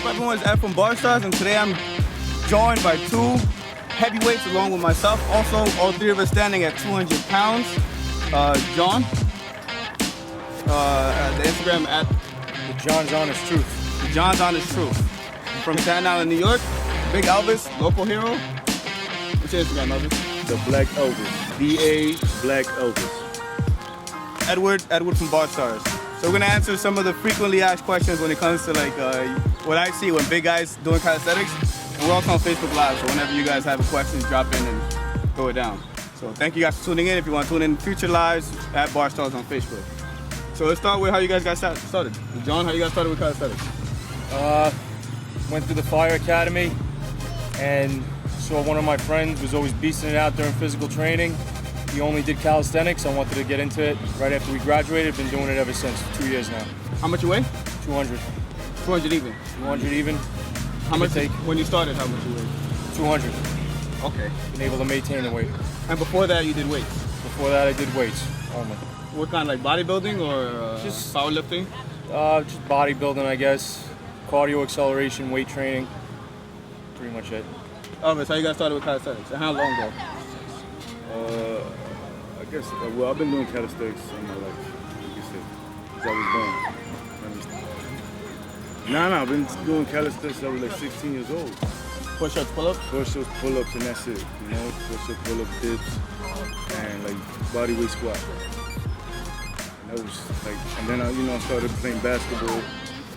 up, everyone? It's Ed from barstarzz, and today I'm joined by two heavyweights along with myself. Also, all three of us standing at 200 pounds. John, the Instagram at The John's Honest Truth. The John's Honest Truth. From Staten Island, New York. Big Elvis, local hero. What's your Instagram, Elvis? The Black Elvis. D.A. Black Elvis. Edward from barstarzz. So we're gonna answer some of the frequently asked questions when it comes to like what I see when big guys doing calisthenics. And we're also on Facebook Live, so whenever you guys have questions, drop in and throw it down. So thank you guys for tuning in. If you want to tune in future lives, at barstarzz on Facebook. So let's start with how you guys got started. John, how you got started with calisthenics? Went through the Fire Academy and saw one of my friends was always beasting it out during physical training. He only did calisthenics. I wanted to get into it right after we graduated. Been doing it ever since, 2 years now. How much you weigh? 200. 200 even. 200 even. How much when you started? How much you weighed? 200. Okay. Been able to maintain the weight. And before that, you did weights? Before that, I did weights only. What kind, like bodybuilding or just powerlifting? Just bodybuilding, I guess. Cardio, acceleration, weight training. Pretty much it. Elvis, how you got started with calisthenics? And how long ago? I guess, well, I've been doing calisthenics all my life, like you said, since I was born. I've been doing calisthenics since I was like 16 years old. Push-ups, pull-ups? Push-ups, pull-ups, and that's it, you know? Push-ups, pull-ups, dips, and like body weight squat. And that was like, and then I started playing basketball,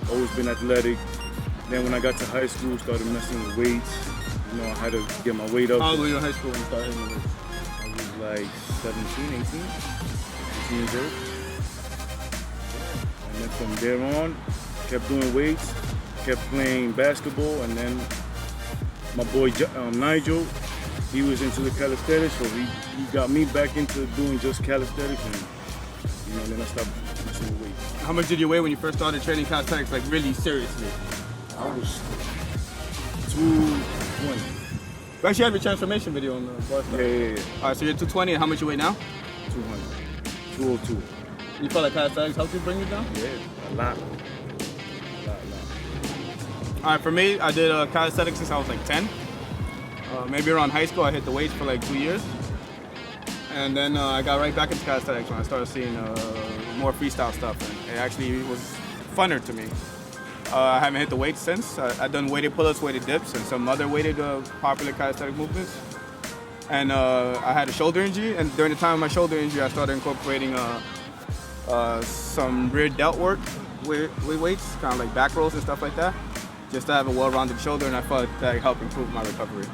always been athletic. Then when I got to high school, started messing with weights. I had to get my weight up. How old were you in high school when you started hitting weights? I was like 17, 18 years old. And then from there on, kept doing weights, kept playing basketball, and then my boy Nigel, he was into the calisthenics, so he got me back into doing just calisthenics, and then I stopped messing with weights. How much did you weigh when you first started training calisthenics, like really seriously? I was 220. We actually have your transformation video on the barstarzz. Yeah. All right, so you're 220, and how much you weigh now? 200. 202. You felt like calisthenics helped you bring you down? Yeah, a lot. All right, for me, I did calisthenics since I was like 10. Maybe around high school, I hit the weights for like 2 years. And then I got right back into calisthenics when I started seeing more freestyle stuff. And it actually was funner to me. I haven't hit the weights since. I've done weighted pull-ups, weighted dips, and some other weighted popular calisthenic movements. And I had a shoulder injury, and during the time of my shoulder injury, I started incorporating some rear delt work with weights, kind of like back rolls and stuff like that, just to have a well-rounded shoulder, and I felt that helped improve my recovery.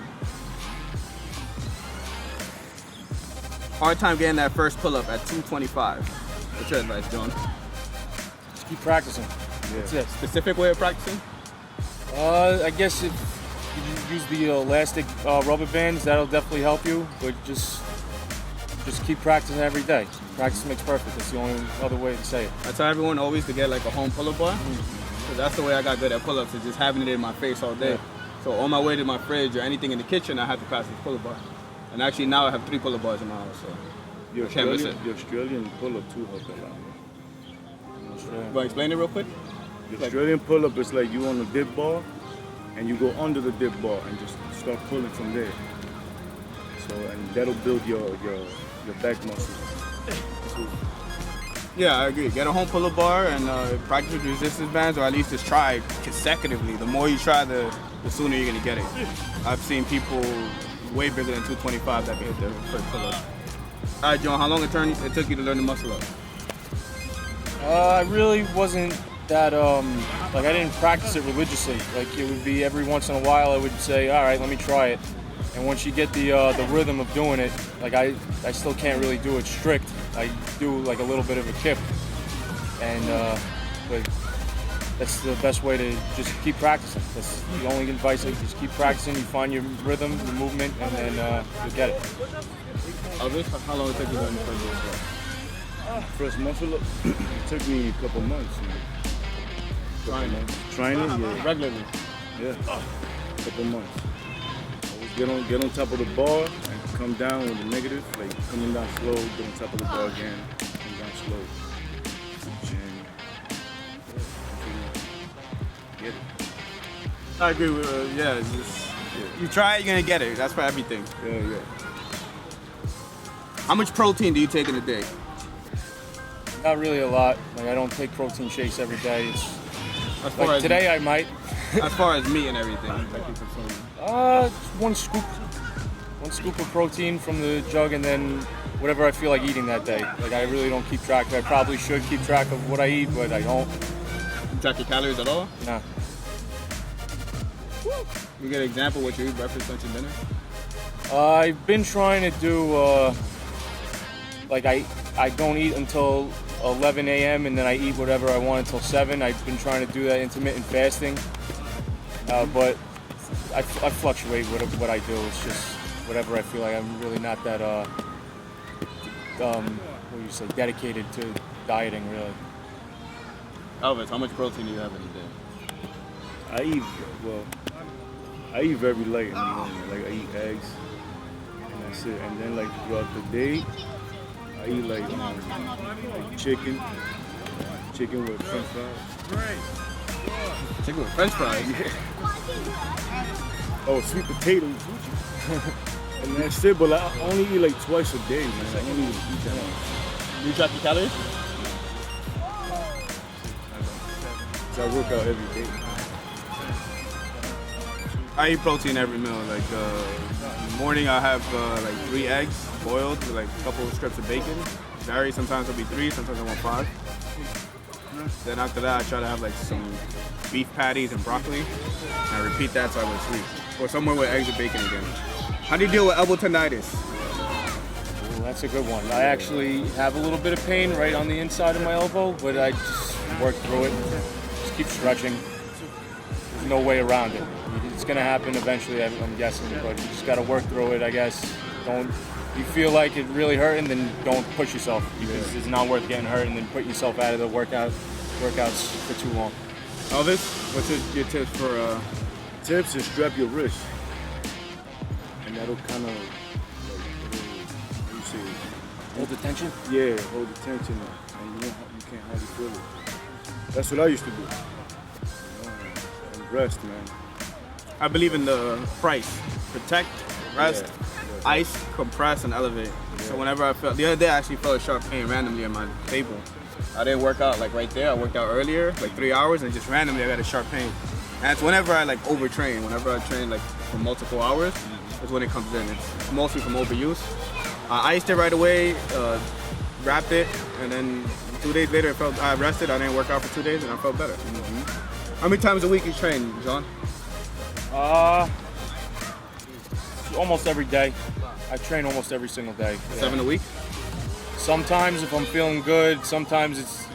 Hard time getting that first pull-up at 225. What's your advice, John? Just keep practicing. Yeah. That's it. Specific way of practicing? I guess if you use the elastic rubber bands, that'll definitely help you. But just keep practicing every day. Practice makes perfect. That's the only other way to say it. I tell everyone always to get like a home pull-up bar. Because that's the way I got good at pull-ups, is just having it in my face all day. Yeah. So on my way to my fridge or anything in the kitchen, I have to pass this pull-up bar. And actually now I have 3 pull-up bars in my house. So The can't miss it. Australian pull-up too helped a lot. You want to explain it real quick? The Australian pull-up is like you on the dip bar, and you go under the dip bar and just start pulling from there. So, and that'll build your back muscles. Yeah, I agree. Get a home pull-up bar and practice with resistance bands, or at least just try consecutively. The more you try, the sooner you're going to get it. I've seen people way bigger than 225 that can hit their first pull-up. All right, John, how long it took you to learn the muscle up? I really wasn't that, like I didn't practice it religiously. Like it would be every once in a while I would say, all right, let me try it. And once you get the rhythm of doing it, like I still can't really do it strict. I do like a little bit of a kip. And, but that's the best way to just keep practicing. That's the only advice. Like, just keep practicing, you find your rhythm, your movement, and then you'll get it. Elvis, how long it took you to learn the first muscle up? First muscle up, it took me a couple months. Trying it, yeah. Regularly? Yeah, a couple months. Always get on top of the bar and come down with the negative, like coming down slow, get on top of the bar again, come down slow. And, yeah, get it. I agree with yeah. It's just, you try it, you're gonna get it. That's for everything. Yeah. How much protein do you take in a day? Not really a lot. Like, I don't take protein shakes every day. It's As far like as today I might. as far as meat and everything that you consume. One scoop. One scoop of protein from the jug, and then whatever I feel like eating that day. Like, I really don't keep track. I probably should keep track of what I eat, but I don't. You track your calories at all? Nah. You get an example what you eat breakfast, lunch, and dinner? I've been trying to do, like I don't eat until 11 a.m. and then I eat whatever I want until 7. I've been trying to do that intermittent fasting, but I fluctuate with what I do. It's just whatever I feel like. I'm really not that, what do you say, dedicated to dieting, really. Elvis, how much protein do you have in a day? I eat very light in the morning. Like, I eat eggs, and that's it. And then, like, throughout the day, I eat like chicken with French fries. Chicken with French fries? Oh, sweet potatoes. And that's it. But I only eat like twice a day, man. I only eat that much. You track your calories? So I work out every day. I eat protein every meal. Like in the morning, I have like 3 eggs boiled with like a couple of strips of bacon. Vary. Sometimes it'll be 3, sometimes I want 5. Then after that, I try to have like some beef patties and broccoli. And I repeat that so I go to sleep. Or somewhere with eggs and bacon again. How do you deal with elbow tendinitis? Well, that's a good one. I actually have a little bit of pain right on the inside of my elbow, but I just work through it. Just keep stretching. There's no way around it. It's gonna happen eventually, I'm guessing, but you just gotta work through it, I guess. Don't, you feel like it really hurting, then don't push yourself, because it's not worth getting hurt and then putting yourself out of the workouts for too long. Elvis, what's your tips for? Tips is strap your wrist, and that'll kind of, like, you say, Hold the tension? yeah, hold the tension, and you can't hardly feel it. That's what I used to do. And rest, man. I believe in the price: protect, rest, ice, compress, and elevate. So whenever I felt, the other day I actually felt a sharp pain randomly on my table. I didn't work out like right there. I worked out earlier, like 3 hours, and just randomly I got a sharp pain. And it's whenever I like overtrain. Whenever I train like for multiple hours, is when it comes in. It's mostly from overuse. I iced it right away, wrapped it, and then 2 days later I rested. I didn't work out for 2 days, and I felt better. How many times a week you train, John? Almost every day. I train almost every single day. 7 a week? Sometimes if I'm feeling good, sometimes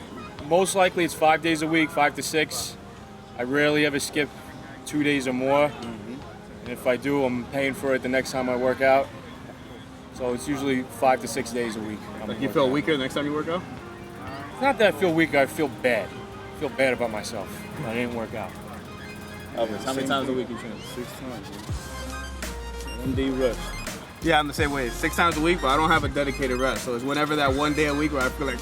most likely it's 5 days a week, 5 to 6. I rarely ever skip 2 days or more. And if I do, I'm paying for it the next time I work out. So it's usually 5 to 6 days a week. Like you feel weaker the next time you work out? It's not that I feel weaker, I feel bad. I feel bad about myself. I didn't work out. Elvis, how many times a week you train? 6 times, man. 1 day rest. Yeah, I'm the same way. 6 times a week, but I don't have a dedicated rest. So it's whenever that 1 day a week where I feel like,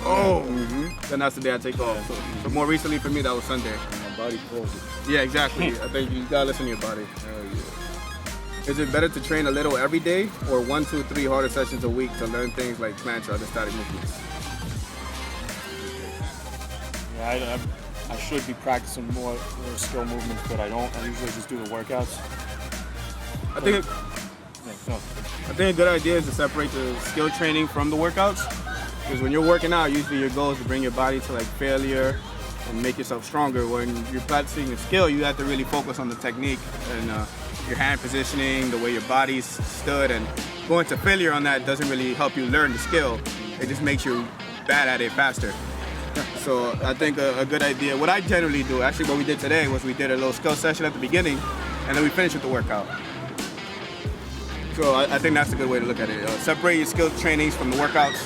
then that's the day I take off. So more recently for me, that was Sunday. And my body calls it. Yeah, exactly. I think you gotta listen to your body. Hell yeah. Is it better to train a little every day or 1, 2, 3 harder sessions a week to learn things like planche or other static movements? Yeah, I should be practicing more skill movements, but I don't. I usually just do the workouts. I think a good idea is to separate the skill training from the workouts. Because when you're working out, usually your goal is to bring your body to like failure and make yourself stronger. When you're practicing a skill, you have to really focus on the technique and your hand positioning, the way your body's stood, and going to failure on that doesn't really help you learn the skill. It just makes you bad at it faster. So I think a good idea, what I generally do, actually what we did today was we did a little skill session at the beginning and then we finished with the workout. So I think that's a good way to look at it. Separate your skill trainings from the workouts.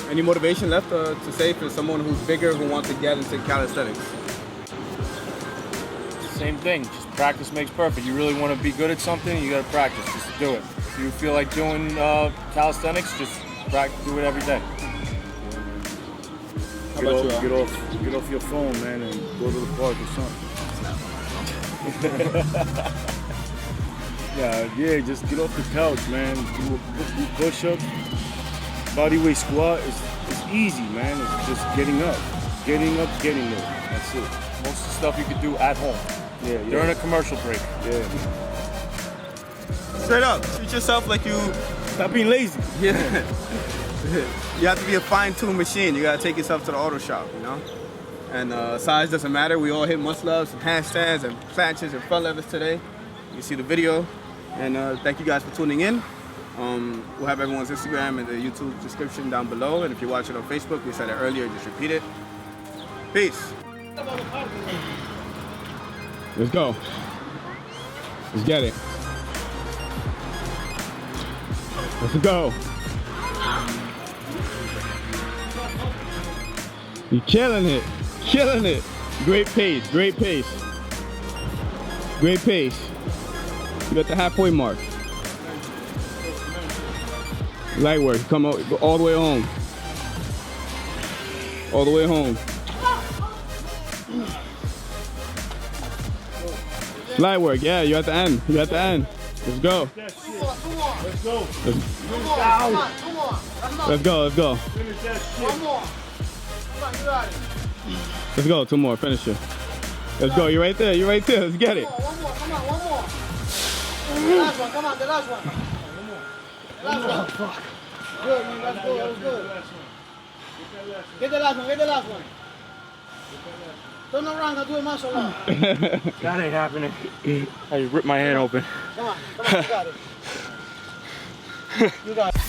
Any motivation left to say for someone who's bigger who wants to get into calisthenics? Same thing, just practice makes perfect. You really want to be good at something, you got to practice, just do it. If you feel like doing calisthenics, just do it every day. How about you? Get off your phone, man, and go to the park or something. Yeah, just get off the couch, man. Do push-ups, body weight squat. It's easy, man. It's just getting up, getting there. That's it. Most of the stuff you could do at home. Yeah. During a commercial break. Yeah. Straight up, treat yourself like you. Stop being lazy. Yeah. You have to be a fine-tuned machine. You gotta take yourself to the auto shop, you know. And size doesn't matter. We all hit muscle-ups and handstands and planches and front levers today. You see the video. And thank you guys for tuning in. We'll have everyone's Instagram in the YouTube description down below. And if you're watching on Facebook, we said it earlier, just repeat it. Peace. Let's go. Let's get it. Let's go. You're killing it. Killing it. Great pace. Great pace. Great pace. You at the halfway mark. Light work. Come out, go all the way home. All the way home. Light work. Yeah, you're at the end. You're at the end. Let's go. Let's go. Let's go. Let's go. Finish that shit. One more. Come on, you got it. Let's go. 2 more. Finish it. Let's go. You're right there. You're right there. Let's get it. One more. Come on, one more. The last one. Come on, the last one. Last one. Good, man. That's good. That was good. Get the last one. Get the last one. Turn around and do a muscle up. That ain't happening. I just ripped my hand open. Come on. You got it. You got it.